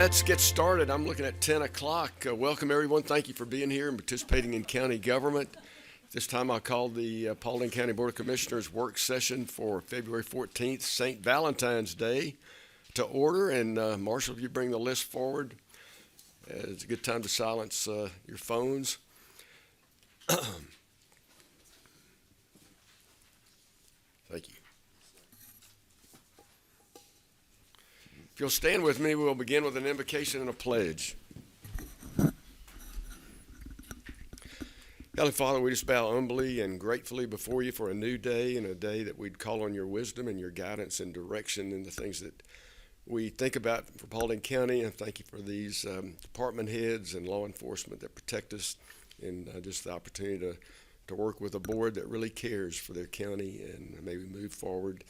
Let's get started. I'm looking at 10 o'clock. Welcome, everyone. Thank you for being here and participating in county government. This time I'll call the Paulding County Board of Commissioners work session for February 14th, St. Valentine's Day, to order. And Marshall, if you bring the list forward, it's a good time to silence your phones. Thank you. If you'll stand with me, we'll begin with an invocation and a pledge. Heavenly Father, we just bow humbly and gratefully before you for a new day and a day that we'd call on your wisdom and your guidance and direction in the things that we think about for Paulding County. And thank you for these department heads and law enforcement that protect us, and just the opportunity to work with a board that really cares for their county, and may we move forward.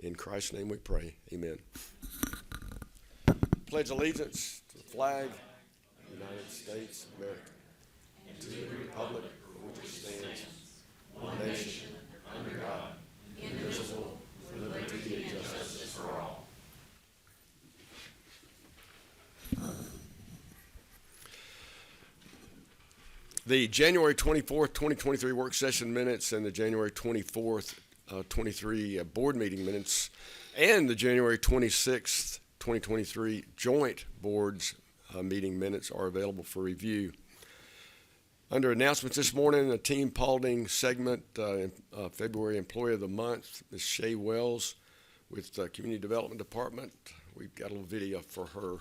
In Christ's name we pray. Amen. Pledge allegiance to the flag of the United States of America, and to the republic for which it stands, one nation, under God, indivisible, with liberty and justice for all. The January 24th, 2023 work session minutes and the January 24th, 23 board meeting minutes and the January 26th, 2023 joint boards meeting minutes are available for review. Under announcements this morning, a Team Paulding segment, February Employee of the Month, Ms. Shay Wells with the Community Development Department. We've got a little video for her.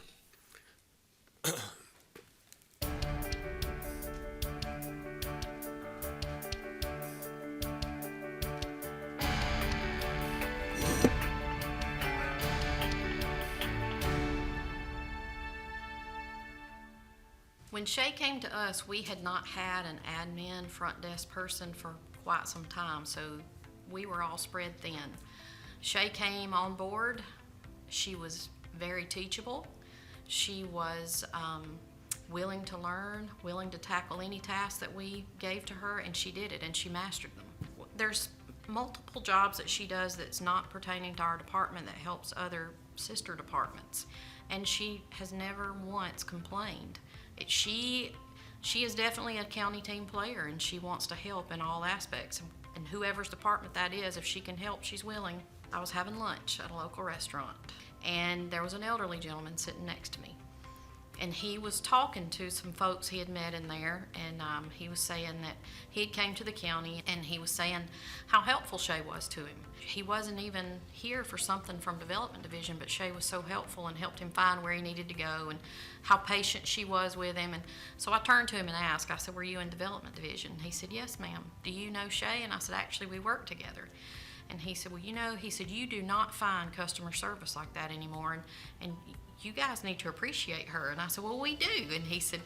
When Shay came to us, we had not had an admin front desk person for quite some time, so we were all spread thin. Shay came on board. She was very teachable. She was willing to learn, willing to tackle any task that we gave to her, and she did it, and she mastered them. There's multiple jobs that she does that's not pertaining to our department that helps other sister departments, and she has never once complained. She is definitely a county team player, and she wants to help in all aspects. And whoever's department that is, if she can help, she's willing. I was having lunch at a local restaurant, and there was an elderly gentleman sitting next to me. And he was talking to some folks he had met in there, and he was saying that he had came to the county, and he was saying how helpful Shay was to him. He wasn't even here for something from Development Division, but Shay was so helpful and helped him find where he needed to go, and how patient she was with him. And so I turned to him and asked, I said, "Were you in Development Division?" He said, "Yes, ma'am." "Do you know Shay?" And I said, "Actually, we work together." And he said, "Well, he said, you do not find customer service like that anymore, and you guys need to appreciate her." And I said, "Well, we do." And he said,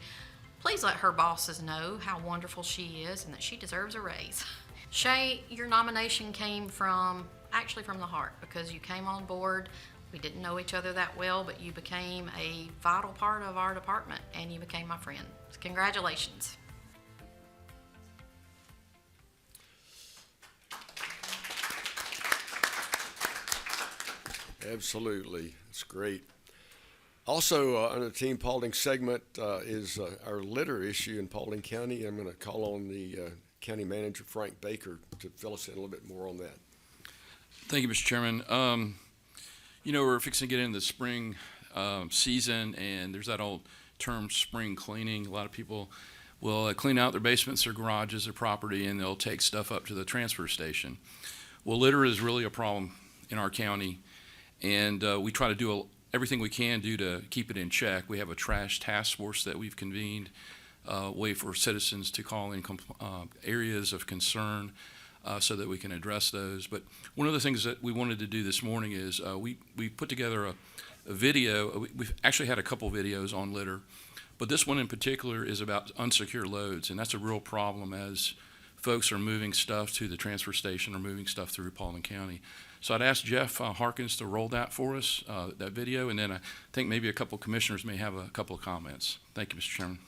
"Please let her bosses know how wonderful she is and that she deserves a raise." Shay, your nomination came from the heart, because you came on board. We didn't know each other that well, but you became a vital part of our department, and you became my friend. So congratulations. Absolutely. It's great. Also, under the Team Paulding segment is our litter issue in Paulding County. I'm going to call on the County Manager, Frank Baker, to fill us in a little bit more on that. Thank you, Mr. Chairman. We're fixing to get into the spring season, and there's that old term, spring cleaning. A lot of people will clean out their basements, their garages, their property, and they'll take stuff up to the transfer station. Well, litter is really a problem in our county, and we try to do everything we can do to keep it in check. We have a trash task force that we've convened, way for citizens to call in areas of concern so that we can address those. But one of the things that we wanted to do this morning is we put together a video. We've actually had a couple videos on litter, but this one in particular is about unsecure loads, and that's a real problem as folks are moving stuff to the transfer station or moving stuff through Paulding County. So I'd ask Jeff Harkins to roll that for us, that video, and then I think maybe a couple of commissioners may have a couple of comments. Thank you, Mr. Chairman.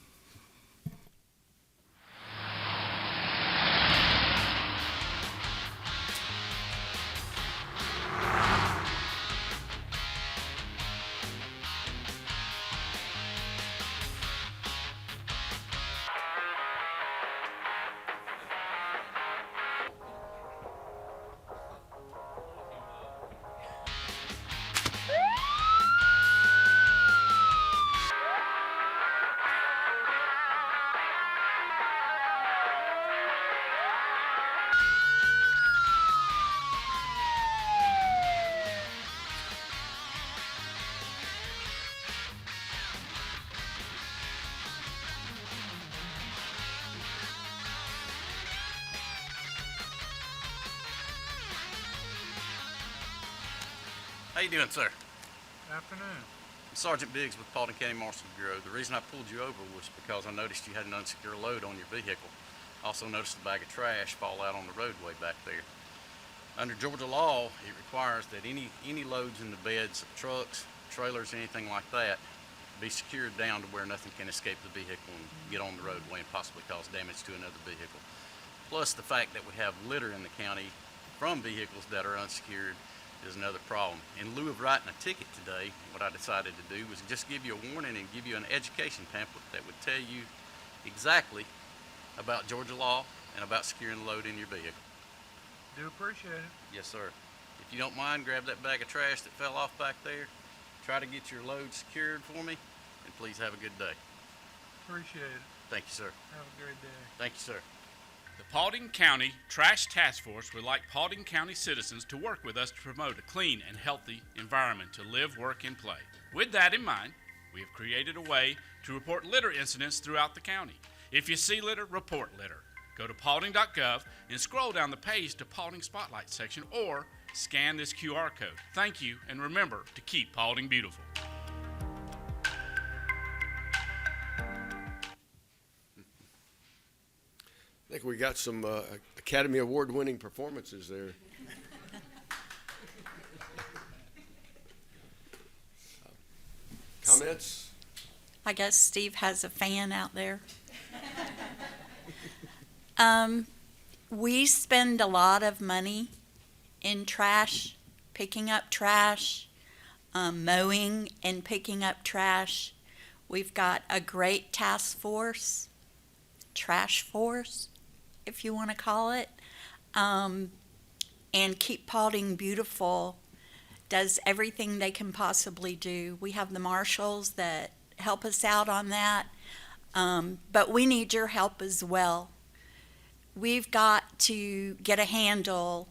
How you doing, sir? Afternoon. I'm Sergeant Biggs with Paulding County Marshal Bureau. The reason I pulled you over was because I noticed you had an unsecure load on your vehicle. Also noticed a bag of trash fall out on the roadway back there. Under Georgia law, it requires that any loads in the beds of trucks, trailers, anything like that, be secured down to where nothing can escape the vehicle and get on the roadway and possibly cause damage to another vehicle. Plus the fact that we have litter in the county from vehicles that are unsecured is another problem. In lieu of writing a ticket today, what I decided to do was just give you a warning and give you an education pamphlet that would tell you exactly about Georgia law and about securing the load in your vehicle. Do appreciate it. Yes, sir. If you don't mind, grab that bag of trash that fell off back there. Try to get your load secured for me, and please have a good day. Appreciate it. Thank you, sir. Have a great day. Thank you, sir. The Paulding County Trash Task Force would like Paulding County citizens to work with us to promote a clean and healthy environment to live, work, and play. With that in mind, we have created a way to report litter incidents throughout the county. If you see litter, report litter. Go to paulding.gov and scroll down the page to Paulding Spotlight section or scan this QR code. Thank you, and remember to keep Paulding beautiful. I think we got some Academy Award winning performances there. Comments? I guess Steve has a fan out there. We spend a lot of money in trash, picking up trash, mowing and picking up trash. We've got a great task force, trash force, if you want to call it. And Keep Paulding Beautiful does everything they can possibly do. We have the marshals that help us out on that, but we need your help as well. We've got to get a handle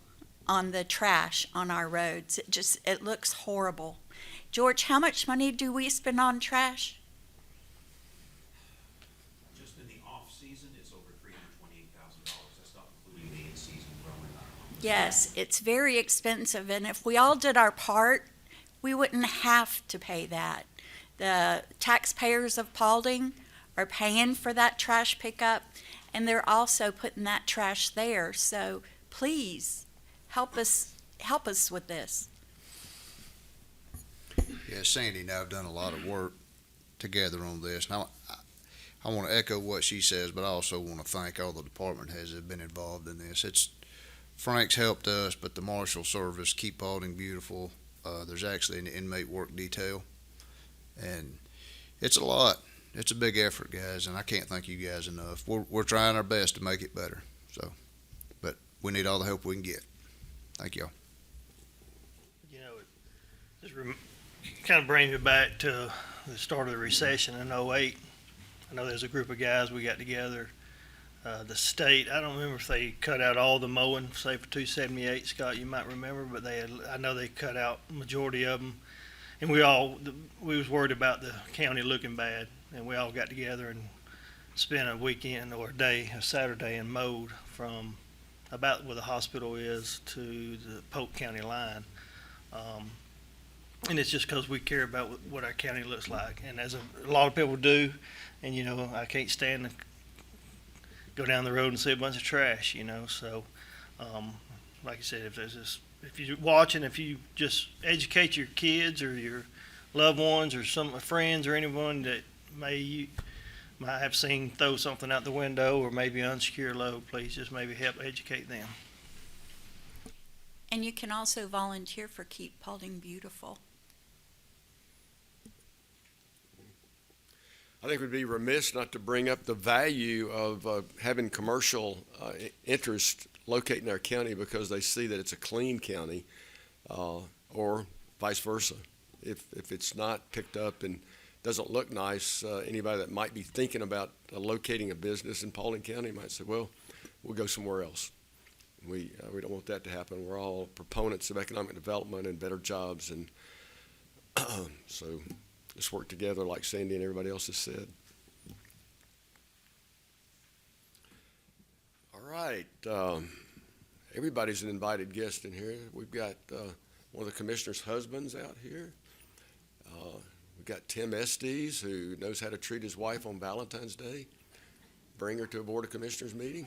on the trash on our roads. It looks horrible. George, how much money do we spend on trash? Just in the off-season, it's over $328,000. That's not including the in-season growing. Yes, it's very expensive, and if we all did our part, we wouldn't have to pay that. The taxpayers of Paulding are paying for that trash pickup, and they're also putting that trash there. So please help us with this. Yeah, Sandy and I have done a lot of work together on this. Now, I want to echo what she says, but I also want to thank all the department heads that have been involved in this. Frank's helped us, but the Marshal Service, Keep Paulding Beautiful, there's actually an inmate work detail, and it's a lot. It's a big effort, guys, and I can't thank you guys enough. We're trying our best to make it better, but we need all the help we can get. Thank y'all. You know, it just kind of brings me back to the start of the recession in '08. I know there's a group of guys we got together. The state, I don't remember if they cut out all the mowing, say for 278, Scott, you might remember, but I know they cut out majority of them. And we was worried about the county looking bad, and we all got together and spent a weekend or a Saturday, and mowed from about where the hospital is to the Polk County line. And it's just because we care about what our county looks like, and as a lot of people do. And you know, I can't stand to go down the road and see a bunch of trash. So like I said, if you're watching, if you just educate your kids or your loved ones or some friends or anyone that might have seen throw something out the window or maybe unsecure load, please just maybe help educate them. And you can also volunteer for Keep Paulding Beautiful. I think we'd be remiss not to bring up the value of having commercial interest locate in our county because they see that it's a clean county, or vice versa. If it's not picked up and doesn't look nice, anybody that might be thinking about locating a business in Paulding County might say, well, we'll go somewhere else. We don't want that to happen. We're all proponents of economic development and better jobs, and so let's work together like Sandy and everybody else has said. All right. Everybody's an invited guest in here. We've got one of the commissioners' husbands out here. We've got Tim Estes, who knows how to treat his wife on Valentine's Day. Bring her to a Board of Commissioners meeting.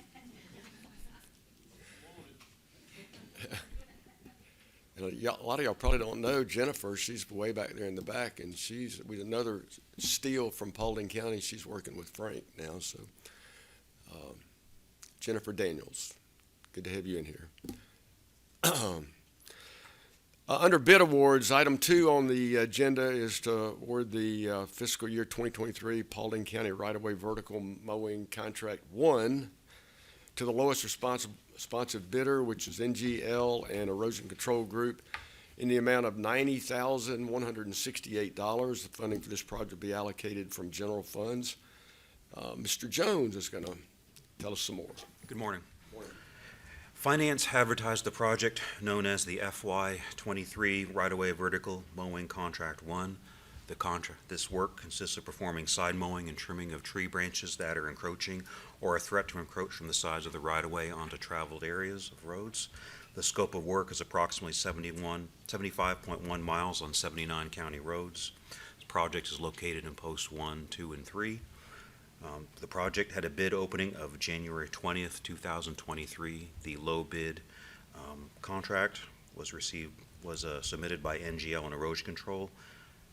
And a lot of y'all probably don't know Jennifer. She's way back there in the back, and she's with another steal from Paulding County. She's working with Frank now. So, Jennifer Daniels, good to have you in here. Under bid awards, item 2 on the agenda is to award the fiscal year 2023 Paulding County right-of-way vertical mowing contract 1 to the lowest responsive bidder, which is NGL and Erosion Control Group, in the amount of $90,168. The funding for this project will be allocated from general funds. Mr. Jones is going to tell us some more. Good morning. Morning. Finance advertised the project known as the FY23 Right-of-Way Vertical Mowing Contract 1. This work consists of performing side mowing and trimming of tree branches that are encroaching or a threat to encroach from the sides of the right-of-way onto traveled areas of roads. The scope of work is approximately 75.1 miles on 79 county roads. This project is located in posts 1, 2, and 3. The project had a bid opening of January 20th, 2023. The low bid contract was submitted by NGL and Erosion Control.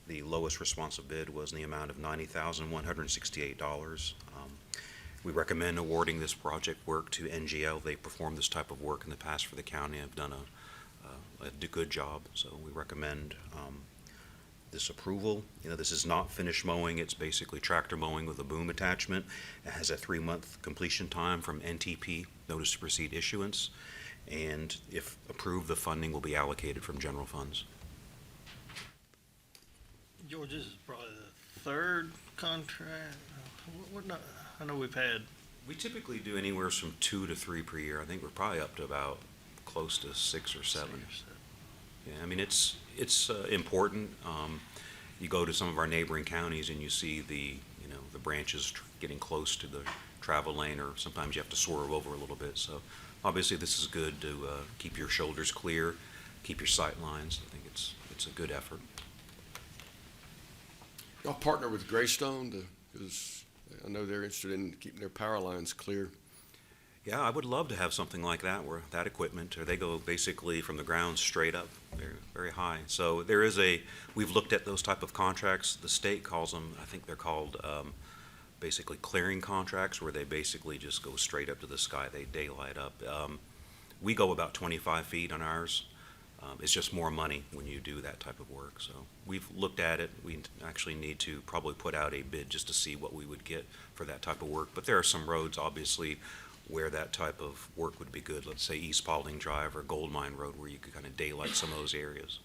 The lowest responsive bid was in the amount of $90,168. We recommend awarding this project work to NGL. They performed this type of work in the past for the county and have done a good job, so we recommend this approval. This is not finished mowing. It's basically tractor mowing with a boom attachment. It has a 3-month completion time from NTP, Notice to Proceed issuance, and if approved, the funding will be allocated from general funds. George, this is probably the third contract. I know we've had. We typically do anywhere from 2 to 3 per year. I think we're probably up to about close to 6 or 7. Yeah, I mean, it's important. You go to some of our neighboring counties and you see the branches getting close to the travel lane, or sometimes you have to swerve over a little bit. So obviously this is good to keep your shoulders clear, keep your sight lines. I think it's a good effort. Y'all partner with Greystone because I know they're interested in keeping their power lines clear. Yeah, I would love to have something like that, where that equipment, or they go basically from the ground straight up, very, very high. So we've looked at those type of contracts. The state calls them, I think they're called basically clearing contracts, where they basically just go straight up to the sky. They daylight up. We go about 25 feet on ours. It's just more money when you do that type of work. So we've looked at it. We actually need to probably put out a bid just to see what we would get for that type of work. But there are some roads, obviously, where that type of work would be good. Let's say East Paulding Drive or Gold Mine Road, where you could kind of daylight some of those areas.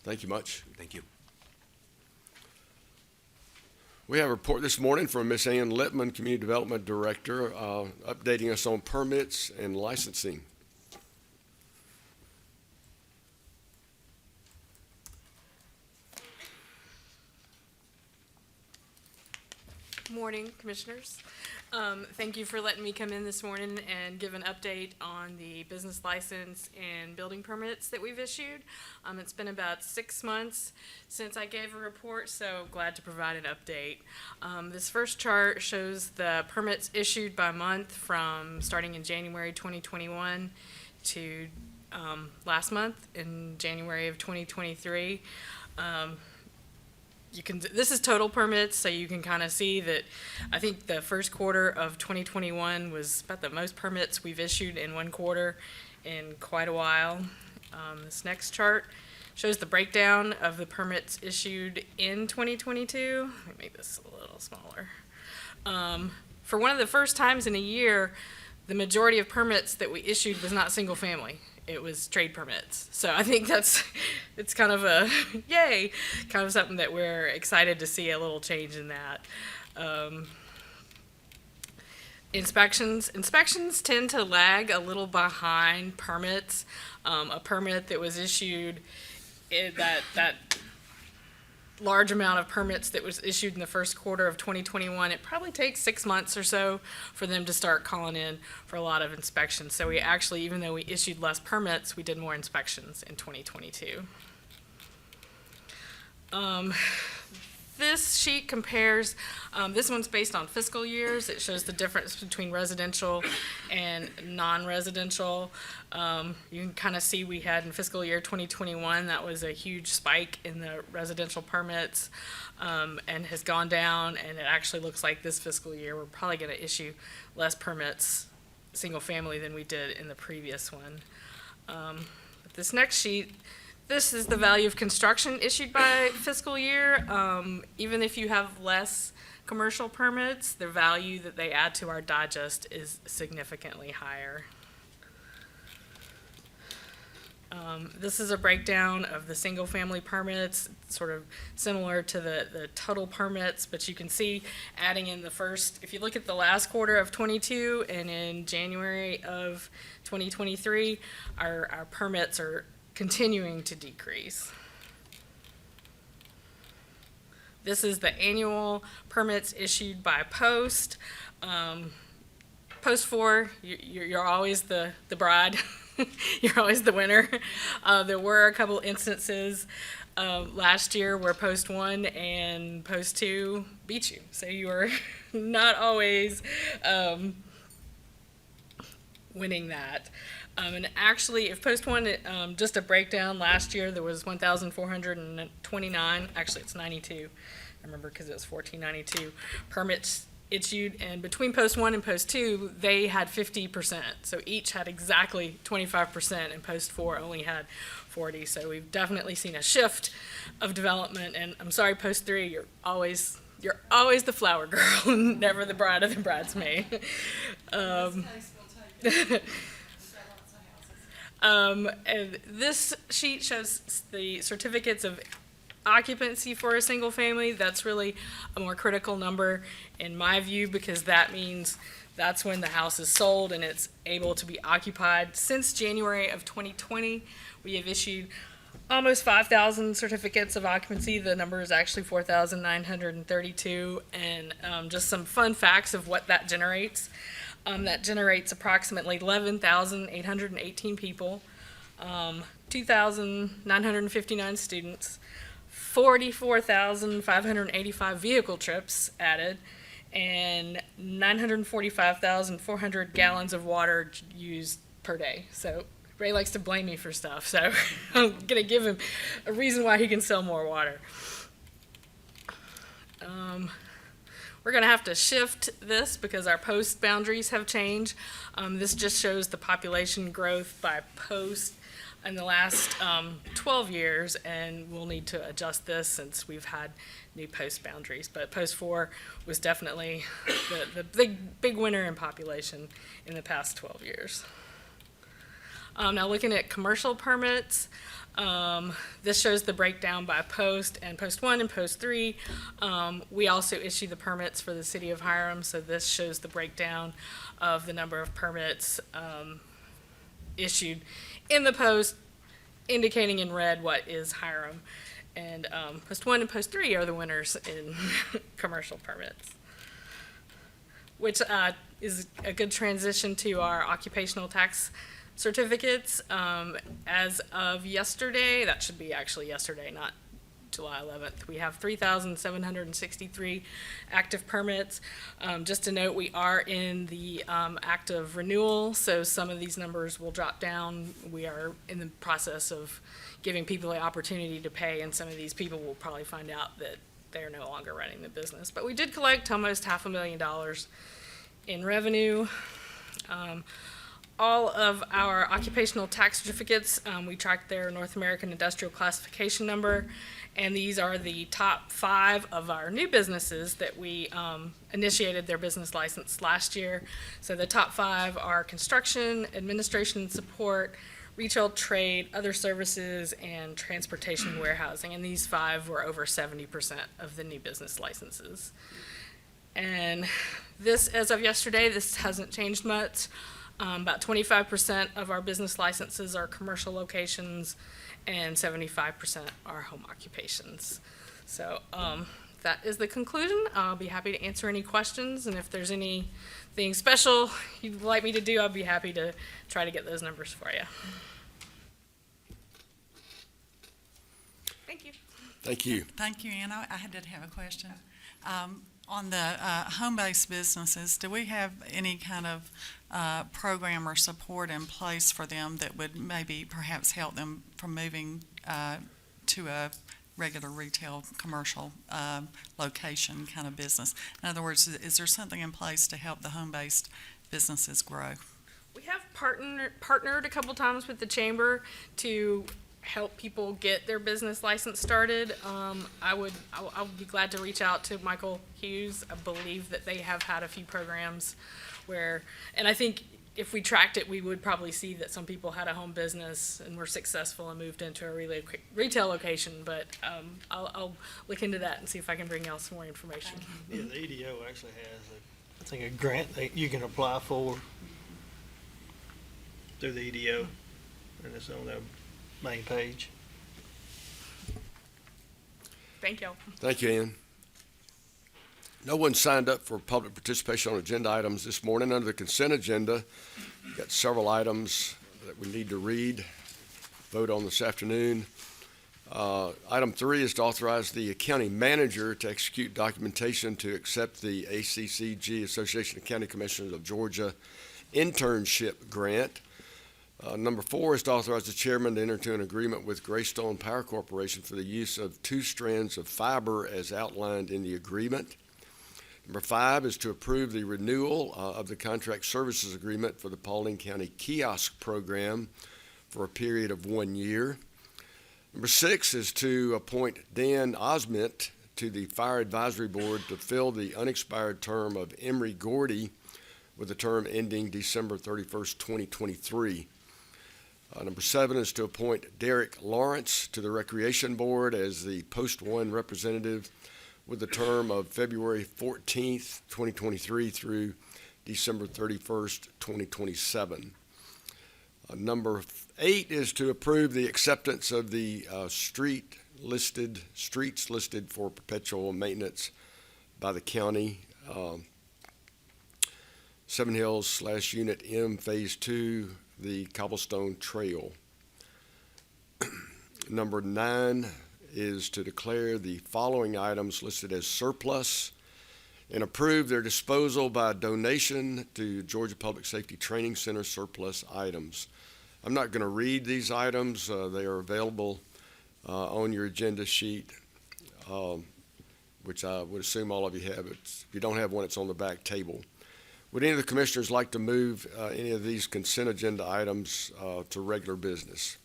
Thank you much. Thank you. We have a report this morning from Miss Ann Littman, Community Development Director, updating us on permits and licensing. Morning, Commissioners. Thank you for letting me come in this morning and give an update on the business license and building permits that we've issued. It's been about 6 months since I gave a report, so glad to provide an update. This first chart shows the permits issued by month from starting in January 2021 to last month in January of 2023. This is total permits, so you can kind of see that I think the first quarter of 2021 was about the most permits we've issued in one quarter in quite a while. This next chart shows the breakdown of the permits issued in 2022. Let me make this a little smaller. For one of the first times in a year, the majority of permits that we issued was not single family. It was trade permits. So I think it's kind of a yay, kind of something that we're excited to see a little change in that. Inspections tend to lag a little behind permits. A permit that was issued that large amount of permits that was issued in the first quarter of 2021, it probably takes 6 months or so for them to start calling in for a lot of inspections. So we actually, even though we issued less permits, we did more inspections in 2022. This sheet compares, this one's based on fiscal years. It shows the difference between residential and non-residential. You can kind of see we had in fiscal year 2021, that was a huge spike in the residential permits, and has gone down, and it actually looks like this fiscal year, we're probably gonna issue less permits, single family, than we did in the previous one. This next sheet, this is the value of construction issued by fiscal year. Even if you have less commercial permits, the value that they add to our digest is significantly higher. This is a breakdown of the single-family permits, sort of similar to the total permits, but you can see adding in the first, if you look at the last quarter of 22 and in January of 2023, our permits are continuing to decrease. This is the annual permits issued by post. Post 4, you're always the bride. You're always the winner. There were a couple instances last year where post 1 and post 2 beat you. So you were not always winning that. And actually, if post 1, just a breakdown, last year there was 1,429, actually it's 92, I remember because it was 1492 permits issued, and between post 1 and post 2, they had 50%. So each had exactly 25%, and post 4 only had 40. So we've definitely seen a shift of development, and I'm sorry, post 3, you're always the flower girl, never the bride of the bridesmaid. And this sheet shows the certificates of occupancy for a single family. That's really a more critical number in my view, because that means that's when the house is sold and it's able to be occupied. Since January of 2020, we have issued almost 5,000 certificates of occupancy. The number is actually 4,932. And just some fun facts of what that generates. That generates approximately 11,818 people, 2,959 students, 44,585 vehicle trips added, and 945,400 gallons of water used per day. So Ray likes to blame me for stuff, so I'm going to give him a reason why he can sell more water. We're going to have to shift this because our post boundaries have changed. This just shows the population growth by post in the last 12 years, and we'll need to adjust this since we've had new post boundaries. But post 4 was definitely the big winner in population in the past 12 years. Now looking at commercial permits, this shows the breakdown by post, and post 1 and post 3. We also issue the permits for the city of Hiram, so this shows the breakdown of the number of permits issued in the post, indicating in red what is Hiram. And post 1 and post 3 are the winners in commercial permits, which is a good transition to our occupational tax certificates. As of yesterday, that should be actually yesterday, not July 11th, we have 3,763 active permits. Just to note, we are in the active renewal, so some of these numbers will drop down. We are in the process of giving people the opportunity to pay, and some of these people will probably find out that they're no longer running the business. But we did collect almost $500,000 in revenue. All of our occupational tax certificates, we track their North American Industrial Classification number, and these are the top 5 of our new businesses that we initiated their business license last year. So the top 5 are construction, administration and support, retail trade, other services, and transportation and warehousing. And these 5 were over 70% of the new business licenses. And this, as of yesterday, this hasn't changed much. About 25% of our business licenses are commercial locations, and 75% are home occupations. So that is the conclusion. I'll be happy to answer any questions, and if there's anything special you'd like me to do, I'll be happy to try to get those numbers for you. Thank you. Thank you. Thank you, Ann. I did have a question. On the home-based businesses, do we have any kind of program or support in place for them that would maybe perhaps help them from moving to a regular retail, commercial location kind of business? In other words, is there something in place to help the home-based businesses grow? We have partnered a couple times with the chamber to help people get their business license started. I'll be glad to reach out to Michael Hughes. I believe that they have had a few programs where, and I think if we tracked it, we would probably see that some people had a home business and were successful and moved into a retail location, but I'll look into that and see if I can bring y'all some more information. Yeah, the EDO actually has, I think, a grant that you can apply for through the EDO, and it's on their main page. Thank y'all. Thank you, Ann. No one signed up for public participation on agenda items this morning. Under the consent agenda, we've got several items that we need to read, vote on this afternoon. Item 3 is to authorize the county manager to execute documentation to accept the ACCG, Association of County Commissioners of Georgia, internship grant. Number 4 is to authorize the chairman to enter into an agreement with Greystone Power Corporation for the use of 2 strands of fiber as outlined in the agreement. Number 5 is to approve the renewal of the contract services agreement for the Paulding County kiosk program for a period of 1 year. Number 6 is to appoint Dan Osment to the Fire Advisory Board to fill the unexpired term of Emery Gordy with the term ending December 31st, 2023. Number 7 is to appoint Derek Lawrence to the Recreation Board as the Post 1 representative with the term of February 14th, 2023 through December 31st, 2027. Number 8 is to approve the acceptance of the streets listed for perpetual maintenance by the county. 7 Hills / Unit M Phase 2, the Cobblestone Trail. Number 9 is to declare the following items listed as surplus and approve their disposal by donation to Georgia Public Safety Training Center surplus items. I'm not going to read these items. They are available on your agenda sheet, which I would assume all of you have. If you don't have one, it's on the back table. Would any of the commissioners like to move any of these consent agenda items to regular business?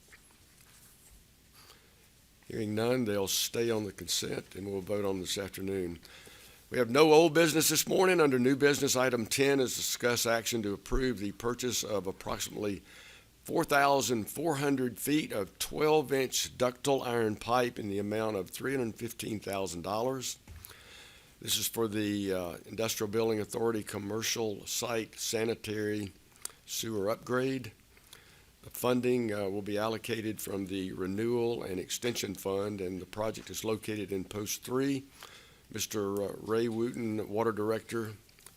Hearing none, they'll stay on the consent, and we'll vote on this afternoon. We have no old business this morning. Under new business, item 10 is discuss action to approve the purchase of approximately 4,400 feet of 12-inch ductile iron pipe in the amount of $315,000. This is for the Industrial Building Authority commercial site sanitary sewer upgrade. The funding will be allocated from the Renewal and Extension Fund, and the project is located in Post 3. Mr. Ray Wooten, Water Director,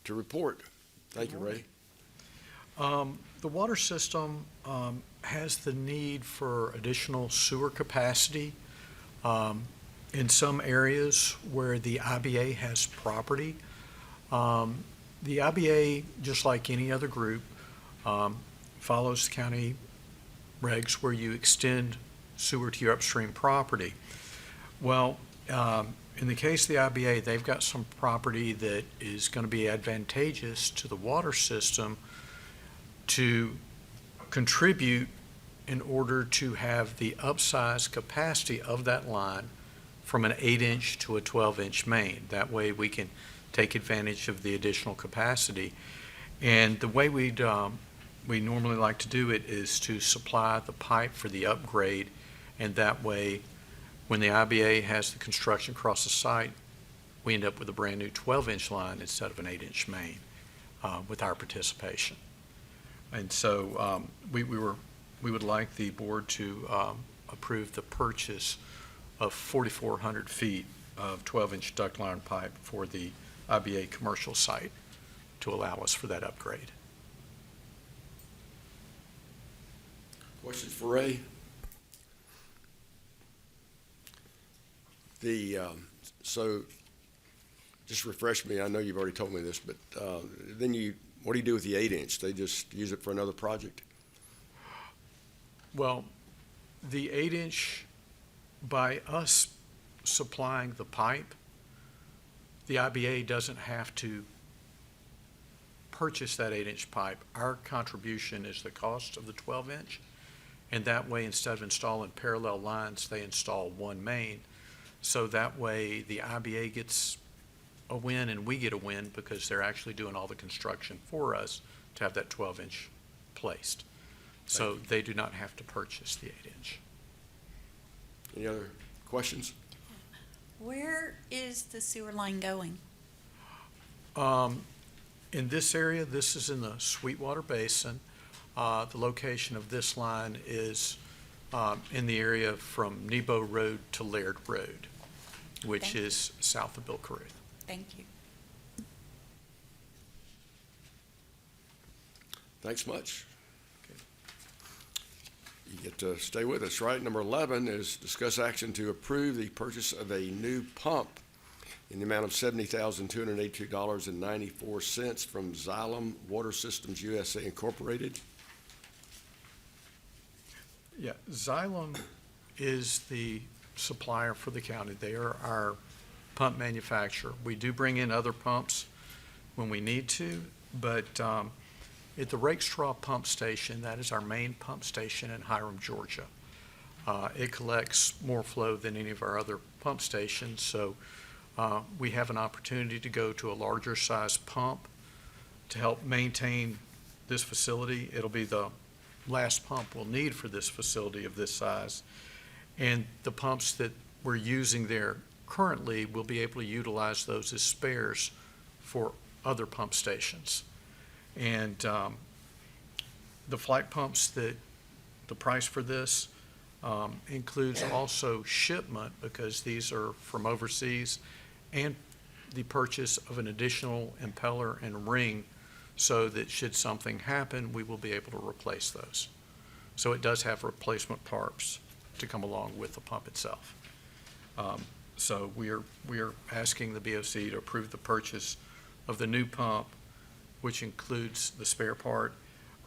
to report. Thank you, Ray. The water system has the need for additional sewer capacity in some areas where the IBA has property. The IBA, just like any other group, follows county regs where you extend sewer to your upstream property. Well, in the case of the IBA, they've got some property that is going to be advantageous to the water system to contribute in order to have the upsized capacity of that line from an 8-inch to a 12-inch main. That way we can take advantage of the additional capacity. And the way we normally like to do it is to supply the pipe for the upgrade, and that way when the IBA has the construction across the site, we end up with a brand new 12-inch line instead of an 8-inch main with our participation. And so we would like the board to approve the purchase of 4,400 feet of 12-inch ductile iron pipe for the IBA commercial site to allow us for that upgrade. Questions for Ray? So, just refresh me, I know you've already told me this, but then what do you do with the 8-inch? They just use it for another project? Well, the 8-inch, by us supplying the pipe, the IBA doesn't have to purchase that 8-inch pipe. Our contribution is the cost of the 12-inch, and that way, instead of installing parallel lines, they install one main. So that way, the IBA gets a win and we get a win because they're actually doing all the construction for us to have that 12-inch placed. So they do not have to purchase the 8-inch. Any other questions? Where is the sewer line going? In this area, this is in the Sweetwater Basin. The location of this line is in the area from Nebo Road to Laird Road, which Thank you. is south of Bill Caruth. Thank you. Thanks much. You get to stay with us, right? Number 11 is discuss action to approve the purchase of a new pump in the amount of $70,282.94 from Xylem Water Systems USA Incorporated. Yeah, Xylem is the supplier for the county. They are our pump manufacturer. We do bring in other pumps when we need to, but at the Rakestraw Pump Station, that is our main pump station in Hiram, Georgia. It collects more flow than any of our other pump stations, so we have an opportunity to go to a larger size pump to help maintain this facility. It'll be the last pump we'll need for this facility of this size. And the pumps that we're using there currently, we'll be able to utilize those as spares for other pump stations. And the flight pumps, the price for this includes also shipment, because these are from overseas, and the purchase of an additional impeller and ring so that should something happen, we will be able to replace those. So it does have replacement parts to come along with the pump itself. So we are asking the BOC to approve the purchase of the new pump, which includes the spare part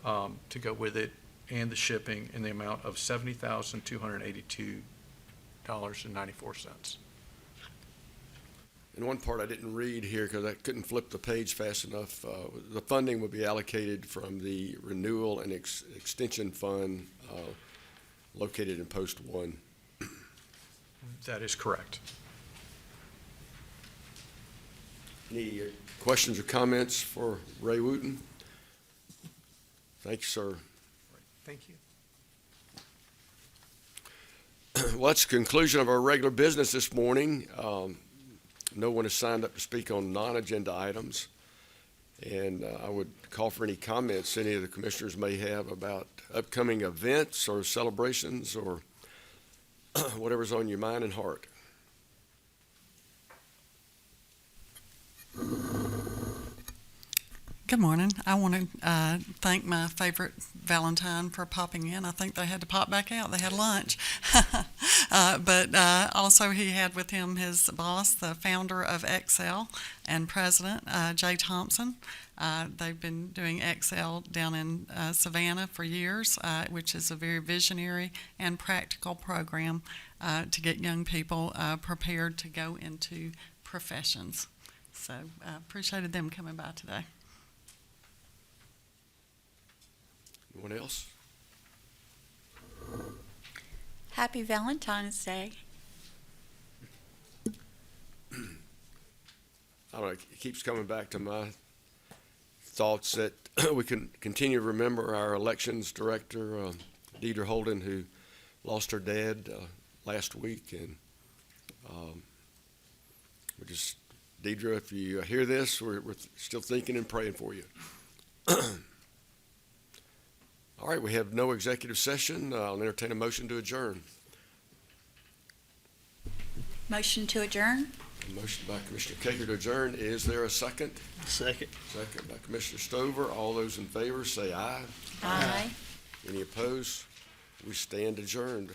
to go with it and the shipping in the amount of $70,282.94. And one part I didn't read here because I couldn't flip the page fast enough. The funding will be allocated from the Renewal and Extension Fund located in Post 1. That is correct. Any questions or comments for Ray Wooten? Thank you, sir. Thank you. Well, that's the conclusion of our regular business this morning. No one has signed up to speak on non-agenda items. And I would call for any comments any of the commissioners may have about upcoming events or celebrations or whatever's on your mind and heart. Good morning. I want to thank my favorite Valentine for popping in. I think they had to pop back out. They had lunch. But also he had with him his boss, the founder of Excel and president, Jay Thompson. They've been doing Excel down in Savannah for years, which is a very visionary and practical program to get young people prepared to go into professions. So I appreciated them coming by today. Anyone else? Happy Valentine's Day. I don't know, it keeps coming back to my thoughts that we can continue to remember our elections director, Deidre Holden, who lost her dad last week. And we just, Deidre, if you hear this, we're still thinking and praying for you. All right, we have no executive session. I'll entertain a motion to adjourn. Motion to adjourn? A motion by Commissioner Caker to adjourn. Is there a second? Second. Second by Commissioner Stover. All those in favor say aye. Aye. Any opposed? We stand adjourned.